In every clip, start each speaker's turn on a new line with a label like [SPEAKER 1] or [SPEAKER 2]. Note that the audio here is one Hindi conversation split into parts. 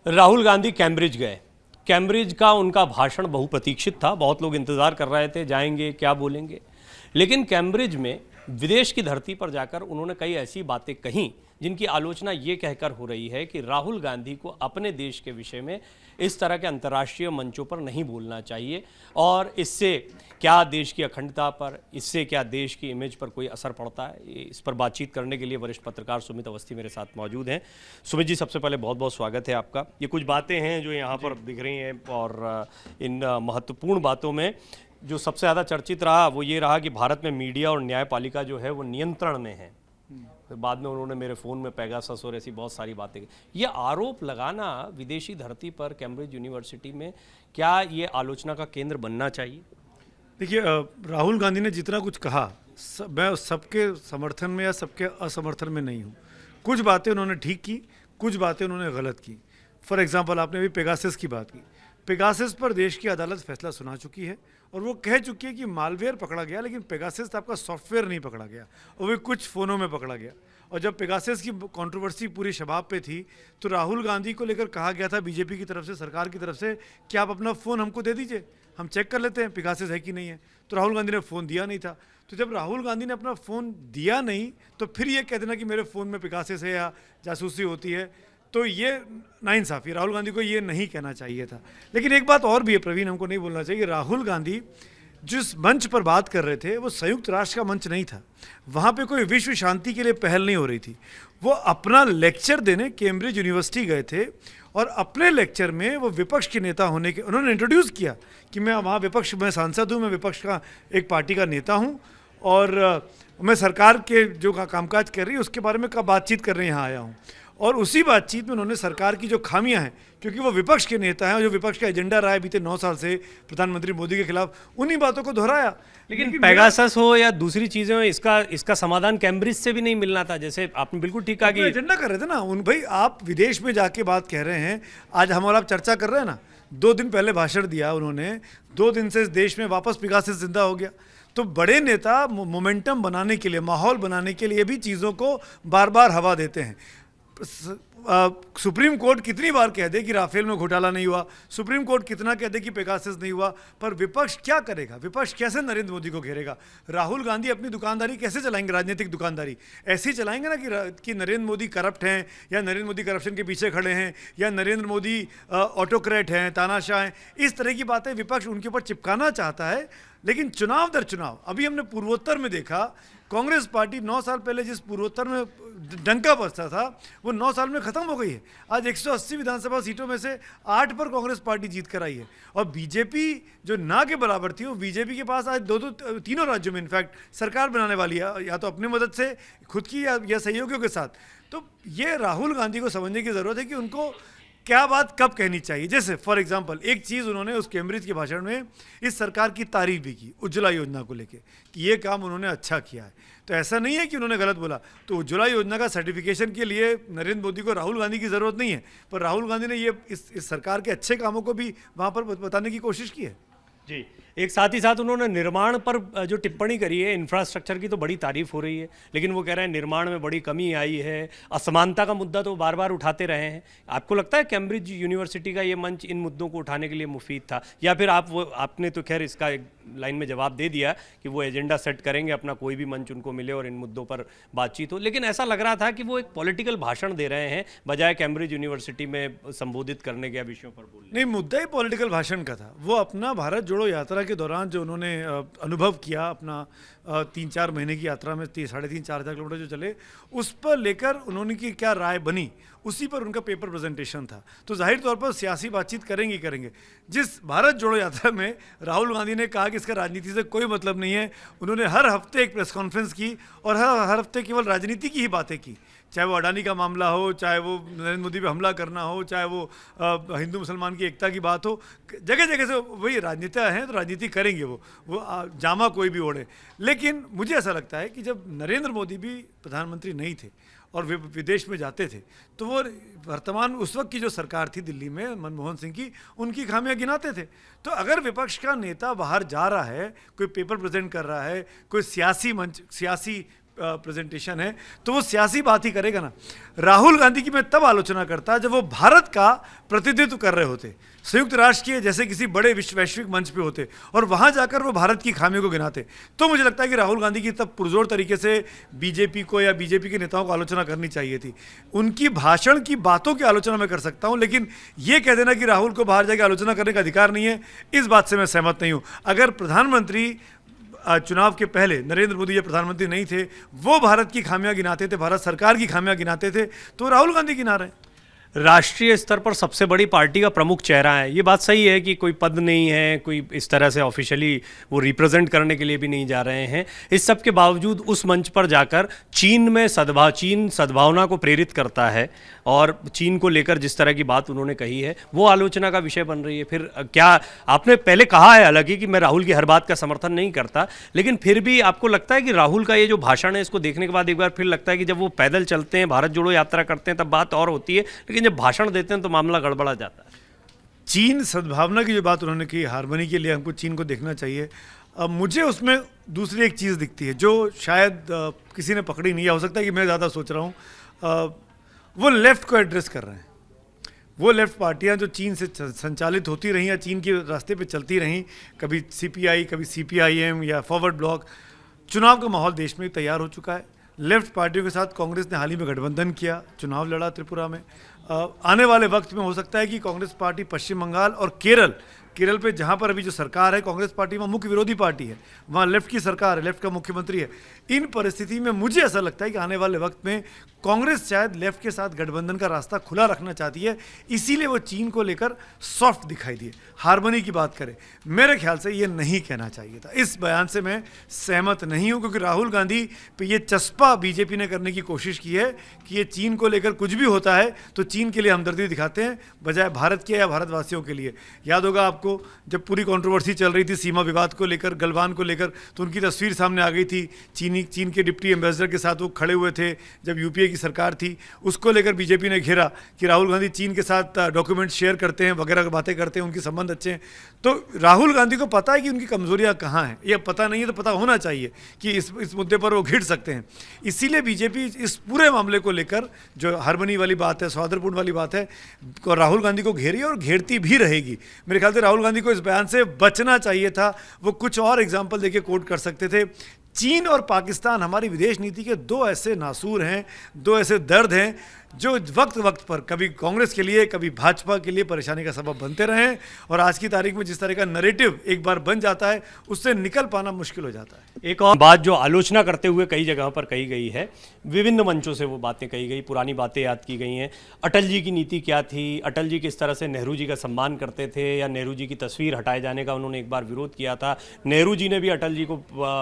[SPEAKER 1] राहुल गांधी कैम्ब्रिज गए। कैम्ब्रिज का उनका भाषण बहुप्रतीक्षित था, बहुत लोग इंतजार कर रहे थे जाएंगे क्या बोलेंगे। लेकिन कैम्ब्रिज में विदेश की धरती पर जाकर उन्होंने कई ऐसी बातें कहीं जिनकी आलोचना ये कहकर हो रही है कि राहुल गांधी को अपने देश के विषय में इस तरह के अंतर्राष्ट्रीय मंचों पर नहीं बोलना चाहिए और इससे क्या देश की अखंडता पर, इससे क्या देश की इमेज पर कोई असर पड़ता है। इस पर बातचीत करने के लिए वरिष्ठ पत्रकार सुमित अवस्थी मेरे साथ मौजूद हैं। सुमित जी, सबसे पहले बहुत बहुत स्वागत है आपका। ये कुछ बातें हैं जो यहाँ पर दिख रही हैं और इन महत्वपूर्ण बातों में जो सबसे ज़्यादा चर्चित रहा वो ये रहा कि भारत में मीडिया और न्यायपालिका जो है वो नियंत्रण में है। फिर बाद में उन्होंने मेरे फ़ोन में पेगासस और ऐसी बहुत सारी बातें की। ये आरोप लगाना विदेशी धरती पर कैम्ब्रिज यूनिवर्सिटी में, क्या ये आलोचना का केंद्र बनना चाहिए?
[SPEAKER 2] देखिए, राहुल गांधी ने जितना कुछ कहा मैं सबके समर्थन में या सबके असमर्थन में नहीं हूँ। कुछ बातें उन्होंने ठीक की, कुछ बातें उन्होंने गलत की। फॉर एग्जांपल, आपने अभी पेगासस की बात की। पेगासस पर देश की अदालत फैसला सुना चुकी है और वो कह चुकी है कि मालवेयर पकड़ा गया, लेकिन पेगासस आपका सॉफ्टवेयर नहीं पकड़ा गया और वो कुछ फ़ोनों में पकड़ा गया। और जब पेगासस की कंट्रोवर्सी पूरी शबाब पे थी तो राहुल गांधी को लेकर कहा गया था बीजेपी की तरफ से, सरकार की तरफ से, कि आप अपना फ़ोन हमको दे दीजिए, हम चेक कर लेते हैं पेगासस है कि नहीं है। तो राहुल गांधी ने फ़ोन दिया नहीं था। तो जब राहुल गांधी ने अपना फ़ोन दिया नहीं तो फिर ये कह देना कि मेरे फ़ोन में पेगासस है या जासूसी होती है, तो ये नाइंसाफ़ी। राहुल गांधी को ये नहीं कहना चाहिए था। लेकिन एक बात और भी है प्रवीण, हमको नहीं बोलना चाहिए। राहुल गांधी जिस मंच पर बात कर रहे थे वो संयुक्त राष्ट्र का मंच नहीं था। वहाँ पे कोई विश्व शांति के लिए पहल नहीं हो रही थी। वो अपना लेक्चर देने कैम्ब्रिज यूनिवर्सिटी गए थे और अपने लेक्चर में वो विपक्ष के नेता होने के उन्होंने इंट्रोड्यूस किया कि मैं वहाँ विपक्ष, मैं सांसद हूँ, मैं विपक्ष का एक पार्टी का नेता हूँ और मैं सरकार के जो कामकाज कर रही है उसके बारे में बातचीत करने यहाँ आया हूँ। और उसी बातचीत में उन्होंने सरकार की जो खामियां हैं, क्योंकि वो विपक्ष के नेता हैं और जो विपक्ष का एजेंडा रहा है बीते 9 साल से प्रधानमंत्री मोदी के खिलाफ, उन्हीं बातों को दोहराया।
[SPEAKER 1] लेकिन पेगासस हो या दूसरी चीजें हो, इसका समाधान कैम्ब्रिज से भी नहीं मिलना था। जैसे आपने बिल्कुल ठीक कहा कि
[SPEAKER 2] एजेंडा कर रहे थे ना उन भाई। आप विदेश में जाके बात कह रहे हैं, आज हम और आप चर्चा कर रहे हैं ना। 2 दिन पहले भाषण दिया उन्होंने, 2 दिन से इस देश में वापस पेगासस जिंदा हो गया। तो बड़े नेता मोमेंटम बनाने के लिए, माहौल बनाने के लिए भी चीज़ों को बार बार हवा देते हैं। सुप्रीम कोर्ट कितनी बार कह दे कि राफेल में घोटाला नहीं हुआ, सुप्रीम कोर्ट कितना कह दे कि पेगासस नहीं हुआ, पर विपक्ष क्या करेगा? विपक्ष कैसे नरेंद्र मोदी को घेरेगा? राहुल गांधी अपनी दुकानदारी कैसे चलाएंगे? राजनीतिक दुकानदारी ऐसे ही चलाएंगे ना कि नरेंद्र मोदी करप्ट हैं या नरेंद्र मोदी करप्शन के पीछे खड़े हैं या नरेंद्र मोदी ऑटोक्रेट हैं, तानाशाह हैं। इस तरह की बातें विपक्ष उनके ऊपर चिपकाना चाहता है। लेकिन चुनाव दर चुनाव अभी हमने पूर्वोत्तर में देखा, कांग्रेस पार्टी 9 साल पहले जिस पूर्वोत्तर में डंका बजता था वो 9 साल में खत्म हो गई है। आज 180 विधानसभा सीटों में से 8 पर कांग्रेस पार्टी जीत कर आई है और बीजेपी जो ना के बराबर थी वो बीजेपी के पास आज 2 तीनों राज्यों में इनफैक्ट सरकार बनाने वाली है, या तो अपनी मदद से खुद की या सहयोगियों के साथ। तो ये राहुल गांधी को समझने की ज़रूरत है कि उनको क्या बात कब कहनी चाहिए। जैसे फॉर एग्जांपल एक चीज़ उन्होंने उस कैम्ब्रिज के भाषण में इस सरकार की तारीफ भी की, उज्ज्वला योजना को लेके, कि ये काम उन्होंने अच्छा किया है। तो ऐसा नहीं है कि उन्होंने गलत बोला। तो उज्ज्वला योजना का सर्टिफिकेशन के लिए नरेंद्र मोदी को राहुल गांधी की ज़रूरत नहीं है, पर राहुल गांधी ने ये इस सरकार के अच्छे कामों को भी वहाँ पर बताने की कोशिश की है।
[SPEAKER 1] जी, एक साथ ही साथ उन्होंने निर्माण पर जो टिप्पणी करी है, इंफ्रास्ट्रक्चर की तो बड़ी तारीफ हो रही है, लेकिन वो कह रहे हैं निर्माण में बड़ी कमी आई है। असमानता का मुद्दा तो बार बार उठाते रहे हैं। आपको लगता है कैम्ब्रिज यूनिवर्सिटी का ये मंच इन मुद्दों को उठाने के लिए मुफीद था, या फिर आपने तो खैर इसका एक लाइन में जवाब दे दिया कि वो एजेंडा सेट करेंगे, अपना कोई भी मंच उनको मिले और इन मुद्दों पर बातचीत हो। लेकिन ऐसा लग रहा था कि वो एक पॉलिटिकल भाषण दे रहे हैं बजाय कैम्ब्रिज यूनिवर्सिटी में संबोधित करने के विषयों पर बोलने।
[SPEAKER 2] नहीं, मुद्दा ही पॉलिटिकल भाषण का था। वो अपना भारत जोड़ो यात्रा के दौरान जो उन्होंने अनुभव किया, अपना 3-4 महीने की यात्रा में 3,500-4,000 किलोमीटर जो चले, उस पर लेकर उन्होंने की क्या राय बनी, उसी पर उनका पेपर प्रेजेंटेशन था। तो जाहिर तौर पर सियासी बातचीत करेंगे। जिस भारत जोड़ो यात्रा में राहुल गांधी ने कहा कि इसका राजनीति से कोई मतलब नहीं है, उन्होंने हर हफ्ते एक प्रेस कॉन्फ्रेंस की और हर हफ्ते केवल राजनीति की ही बातें की। चाहे वो अडानी का मामला हो, चाहे वो नरेंद्र मोदी पे हमला करना हो, चाहे वो हिंदू मुसलमान की एकता की बात हो, जगह जगह से वही राजनीति हैं तो राजनीति करेंगे वो जामा कोई भी ओढ़े। लेकिन मुझे ऐसा लगता है कि जब नरेंद्र मोदी भी प्रधानमंत्री नहीं थे और वे विदेश में जाते थे तो वो वर्तमान उस वक्त की जो सरकार थी दिल्ली में मनमोहन सिंह की, उनकी खामियां गिनाते थे। तो अगर विपक्ष का नेता बाहर जा रहा है, कोई पेपर प्रेजेंट कर रहा है, कोई सियासी प्रेजेंटेशन है, तो वो सियासी बात ही करेगा ना। राहुल गांधी की मैं तब आलोचना करता जब वो भारत का प्रतिनिधित्व कर रहे होते, संयुक्त राष्ट्र के जैसे किसी बड़े वैश्विक मंच पे होते और वहां जाकर वो भारत की खामियों को गिनाते, तो मुझे लगता है कि राहुल गांधी की तब पुरजोर तरीके से बीजेपी को या बीजेपी के नेताओं को आलोचना करनी चाहिए थी। उनकी भाषण की बातों की आलोचना मैं कर सकता हूं, लेकिन ये कह देना कि राहुल को बाहर जाकर आलोचना करने का अधिकार नहीं है, इस बात से मैं सहमत नहीं हूं। अगर प्रधानमंत्री चुनाव के पहले नरेंद्र मोदी जब प्रधानमंत्री नहीं थे, वो भारत की खामियां गिनाते थे, भारत सरकार की खामियां गिनाते थे, तो राहुल गांधी गिना रहे हैं।
[SPEAKER 1] राष्ट्रीय स्तर पर सबसे बड़ी पार्टी का प्रमुख चेहरा है, ये बात सही है कि कोई पद नहीं है, कोई इस तरह से ऑफिशियली वो रिप्रेजेंट करने के लिए भी नहीं जा रहे हैं। इस सब के बावजूद उस मंच पर जाकर चीन सद्भावना को प्रेरित करता है और चीन को लेकर जिस तरह की बात उन्होंने कही है वो आलोचना का विषय बन रही है। फिर क्या आपने पहले कहा है हालांकि कि मैं राहुल की हर बात का समर्थन नहीं करता, लेकिन फिर भी आपको लगता है कि राहुल का ये जो भाषण है इसको देखने के बाद एक बार फिर लगता है कि जब वो पैदल चलते हैं, भारत जोड़ो यात्रा करते हैं, तब बात और होती है, लेकिन जब भाषण देते हैं तो मामला गड़बड़ा जाता है।
[SPEAKER 2] चीन सद्भावना की जो बात उन्होंने की, हार्मनी के लिए हमको चीन को देखना चाहिए। अब मुझे उसमें दूसरी एक चीज़ दिखती है जो शायद किसी ने पकड़ी नहीं है, हो सकता है कि मैं ज़्यादा सोच रहा हूँ। वो लेफ्ट को एड्रेस कर रहे हैं। वो लेफ्ट पार्टियां जो चीन से संचालित होती रहीं या चीन के रास्ते पे चलती रहीं, कभी सीपीआई, कभी सीपीआईएम या फॉरवर्ड ब्लॉक, चुनाव का माहौल देश में तैयार हो चुका है। लेफ्ट पार्टियों के साथ कांग्रेस ने हाल ही में गठबंधन किया, चुनाव लड़ा त्रिपुरा में। आने वाले वक्त में हो सकता है कि कांग्रेस पार्टी पश्चिम बंगाल और केरल पे जहाँ पर अभी जो सरकार है कांग्रेस पार्टी, वहाँ मुख्य विरोधी पार्टी है, वहाँ लेफ्ट की सरकार है, लेफ्ट का मुख्यमंत्री है। इन परिस्थिति में मुझे ऐसा लगता है कि आने वाले वक्त में कांग्रेस शायद लेफ्ट के साथ गठबंधन का रास्ता खुला रखना चाहती है, इसीलिए वो चीन को लेकर सॉफ्ट दिखाई दिए, हार्मनी की बात करे। मेरे ख्याल से ये नहीं कहना चाहिए था। इस बयान से मैं सहमत नहीं हूँ, क्योंकि राहुल गांधी पे ये चस्पा बीजेपी ने करने की कोशिश की है कि ये चीन को लेकर कुछ भी होता है तो चीन के लिए हमदर्दी दिखाते हैं, बजाय भारत के या भारतवासियों के लिए। याद होगा आपको, जब पूरी कंट्रोवर्सी चल रही थी सीमा विवाद को लेकर, गलवान को लेकर, तो उनकी तस्वीर सामने आ गई थी, चीन के डिप्टी एम्बेसडर के साथ वो खड़े हुए थे जब यूपीए की सरकार थी। उसको लेकर बीजेपी ने घेरा कि राहुल गांधी चीन के साथ डॉक्यूमेंट शेयर करते हैं, वगैरह बातें करते हैं, उनके संबंध अच्छे हैं। तो राहुल गांधी को पता है कि उनकी कमजोरियां कहाँ हैं, या पता नहीं है तो पता होना चाहिए कि इस मुद्दे पर वो घिर सकते हैं। इसीलिए बीजेपी इस पूरे मामले को लेकर, जो हार्मनी वाली बात है, सौहार्दपूर्ण वाली बात है, राहुल गांधी को घेरी और घेरती भी रहेगी। मेरे ख्याल से राहुल गांधी को इस बयान से बचना चाहिए था। वो कुछ और एग्जाम्पल देके कोट कर सकते थे। चीन और पाकिस्तान हमारी विदेश नीति के दो ऐसे नासूर हैं, दो ऐसे दर्द हैं जो वक्त पर कभी कांग्रेस के लिए, कभी भाजपा के लिए परेशानी का सबब बनते रहे हैं। और आज की तारीख में जिस तरह का नैरेटिव एक बार बन जाता है, उससे निकल पाना मुश्किल हो जाता है।
[SPEAKER 1] एक और बात जो आलोचना करते हुए कई जगह पर कही गई है, विभिन्न मंचों से वो बातें कही गई, पुरानी बातें याद की गई हैं। अटल जी की नीति क्या थी, अटल जी किस तरह से नेहरू जी का सम्मान करते थे, या नेहरू जी की तस्वीर हटाए जाने का उन्होंने एक बार विरोध किया था। नेहरू जी ने भी अटल जी को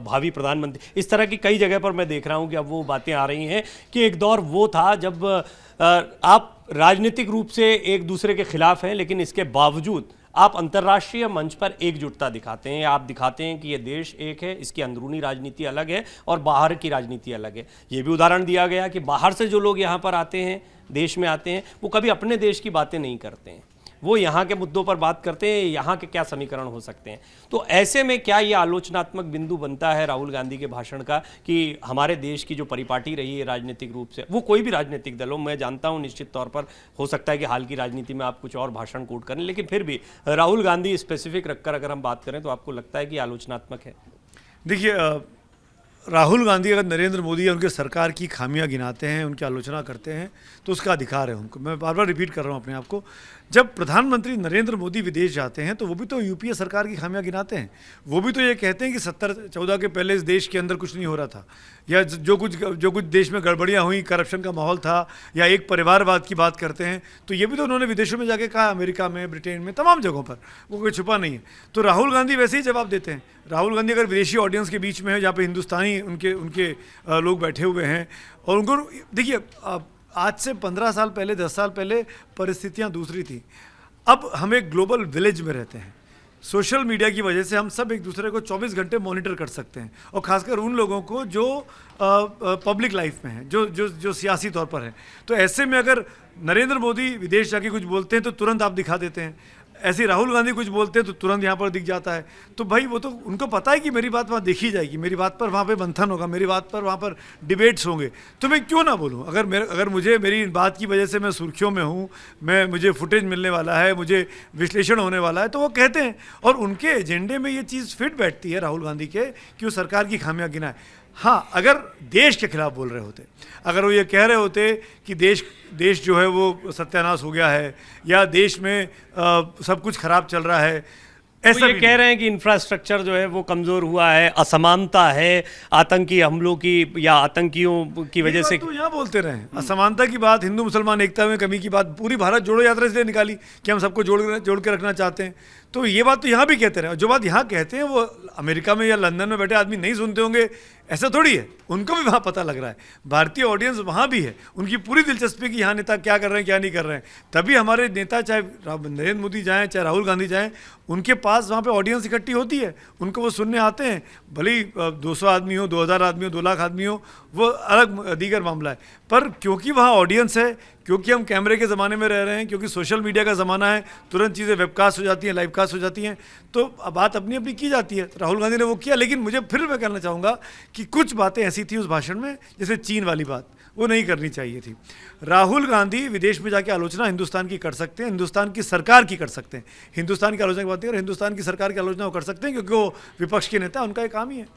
[SPEAKER 1] भावी प्रधानमंत्री, इस तरह की कई जगह पर मैं देख रहा हूँ कि अब वो बातें आ रही हैं कि एक दौर वो था जब आप राजनीतिक रूप से एक दूसरे के खिलाफ हैं, लेकिन इसके बावजूद आप अंतर्राष्ट्रीय मंच पर एकजुटता दिखाते हैं। आप दिखाते हैं कि ये देश एक है, इसकी अंदरूनी राजनीति अलग है और बाहर की राजनीति अलग है। ये भी उदाहरण दिया गया कि बाहर से जो लोग यहाँ पर आते हैं, देश में आते हैं, वो कभी अपने देश की बातें नहीं करते हैं, वो यहाँ के मुद्दों पर बात करते हैं, यहाँ के क्या समीकरण हो सकते हैं। तो ऐसे में क्या ये आलोचनात्मक बिंदु बनता है राहुल गांधी के भाषण का कि हमारे देश की जो परिपाटी रही है राजनीतिक रूप से, वो कोई भी राजनीतिक दल हो, मैं जानता हूँ निश्चित तौर पर हो सकता है कि हाल की राजनीति में आप कुछ और भाषण कोट करें, लेकिन फिर भी राहुल गांधी स्पेसिफिक रखकर अगर हम बात करें तो आपको लगता है कि आलोचनात्मक है?
[SPEAKER 2] देखिए, राहुल गांधी अगर नरेंद्र मोदी या उनके सरकार की खामियां गिनाते हैं, उनकी आलोचना करते हैं, तो उसका अधिकार है उनको। मैं बार बार रिपीट कर रहा हूं अपने आप को। जब प्रधानमंत्री नरेंद्र मोदी विदेश जाते हैं तो वो भी तो यूपीए सरकार की खामियां गिनाते हैं। वो भी तो ये कहते हैं कि 17-14 के पहले इस देश के अंदर कुछ नहीं हो रहा था, या जो कुछ देश में गड़बड़ियाँ हुई, करप्शन का माहौल था, या एक परिवारवाद की बात करते हैं, तो ये भी तो उन्होंने विदेशों में जाके कहा, अमेरिका में, ब्रिटेन में, तमाम जगहों पर। वो कोई छुपा नहीं है। तो राहुल गांधी वैसे ही जवाब देते हैं। राहुल गांधी अगर विदेशी ऑडियंस के बीच में है जहाँ पे हिंदुस्तानी उनके लोग बैठे हुए हैं, और उनको देखिए, आज से 15 साल पहले, 10 साल पहले परिस्थितियाँ दूसरी थी। अब हम एक ग्लोबल विलेज में रहते हैं। सोशल मीडिया की वजह से हम सब एक दूसरे को 24 घंटे मॉनिटर कर सकते हैं, और ख़ासकर उन लोगों को जो पब्लिक लाइफ में हैं, जो सियासी तौर पर हैं। तो ऐसे में अगर नरेंद्र मोदी विदेश जाके कुछ बोलते हैं तो तुरंत आप दिखा देते हैं। ऐसे राहुल गांधी कुछ बोलते हैं तो तुरंत यहाँ पर दिख जाता है। तो भाई वो तो उनको पता है कि मेरी बात वहाँ देखी जाएगी, मेरी बात पर वहाँ पे मंथन होगा, मेरी बात पर वहाँ पर डिबेट्स होंगे, तो मैं क्यों ना बोलूँ। अगर मुझे मेरी बात की वजह से मैं सुर्खियों में हूँ, मुझे फुटेज मिलने वाला है, मुझे विश्लेषण होने वाला है, तो वो कहते हैं। और उनके एजेंडे में ये चीज़ फिट बैठती है राहुल गांधी के कि वो सरकार की खामियां गिनाए। हाँ, अगर देश के खिलाफ बोल रहे होते, अगर वो ये कह रहे होते कि देश जो है वो सत्यानाश हो गया है या देश में सब कुछ खराब चल रहा है, ऐसा
[SPEAKER 1] ये कह रहे हैं कि इंफ्रास्ट्रक्चर जो है वो कमज़ोर हुआ है, असमानता है, आतंकी हमलों की या आतंकियों की वजह से।
[SPEAKER 2] तो यहाँ बोलते रहे असमानता की बात, हिंदू मुसलमान एकता में कमी की बात पूरी भारत जोड़ो यात्रा इसलिए निकाली कि हम सबको जोड़ के रखना चाहते हैं। तो ये बात तो यहाँ भी कहते रहे, जो बात यहाँ कहते हैं वो अमेरिका में या लंदन में बैठे आदमी नहीं सुनते होंगे, ऐसा थोड़ी है। उनको भी वहाँ पता लग रहा है, भारतीय ऑडियंस वहाँ भी है, उनकी पूरी दिलचस्पी कि यहाँ नेता क्या कर रहे हैं क्या नहीं कर रहे हैं। तभी हमारे नेता चाहे नरेंद्र मोदी जाएँ चाहे राहुल गांधी जाएँ, उनके पास वहाँ पे ऑडियंस इकट्ठी होती है, उनको वो सुनने आते हैं। भले ही 200 आदमी हो, 2000 आदमी हो, 2 लाख आदमी हो, वो अलग दीगर मामला है। पर क्योंकि वहाँ ऑडियंस है, क्योंकि हम कैमरे के ज़माने में रह रहे हैं, क्योंकि सोशल मीडिया का ज़माना है, तुरंत चीज़ें वेबकास्ट हो जाती हैं, लाइव कास्ट हो जाती हैं, तो बात अपनी अपनी की जाती है। राहुल गांधी ने वो किया, लेकिन मुझे फिर मैं कहना चाहूँगा कि कुछ बातें ऐसी थी उस भाषण में, जैसे चीन वाली बात, वो नहीं करनी चाहिए थी। राहुल गांधी विदेश में जाके आलोचना हिंदुस्तान की कर सकते हैं, हिंदुस्तान की सरकार की कर सकते हैं। हिंदुस्तान की आलोचना की बात नहीं, और हिंदुस्तान की सरकार की आलोचना वो कर सकते हैं क्योंकि वो विपक्ष के नेता, उनका एक काम ही है।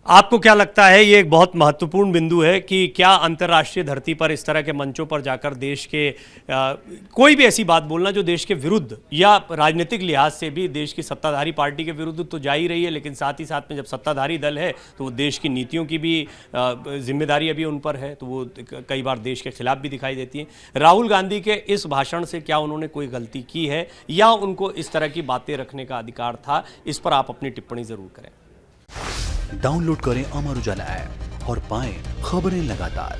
[SPEAKER 1] आपको क्या लगता है, ये एक बहुत महत्वपूर्ण बिंदु है कि क्या अंतर्राष्ट्रीय धरती पर इस तरह के मंचों पर जाकर देश के कोई भी ऐसी बात बोलना जो देश के विरुद्ध या राजनीतिक लिहाज से भी देश की सत्ताधारी पार्टी के विरुद्ध तो जा ही रही है, लेकिन साथ ही साथ में जब सत्ताधारी दल है तो वो देश की नीतियों की भी जिम्मेदारी अभी उन पर है, तो वो कई बार देश के खिलाफ भी दिखाई देती हैं। राहुल गांधी के इस भाषण से क्या उन्होंने कोई गलती की है या उनको इस तरह की बातें रखने का अधिकार था? इस पर आप अपनी टिप्पणी जरूर करें।
[SPEAKER 3] डाउनलोड करें अमर उजाला ऐप और पाएं खबरें लगातार।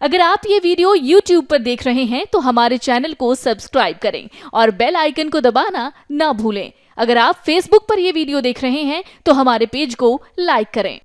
[SPEAKER 4] अगर आप ये वीडियो YouTube पर देख रहे हैं तो हमारे चैनल को सब्सक्राइब करें और बेल आइकन को दबाना ना भूलें। अगर आप Facebook पर ये वीडियो देख रहे हैं तो हमारे पेज को लाइक करें।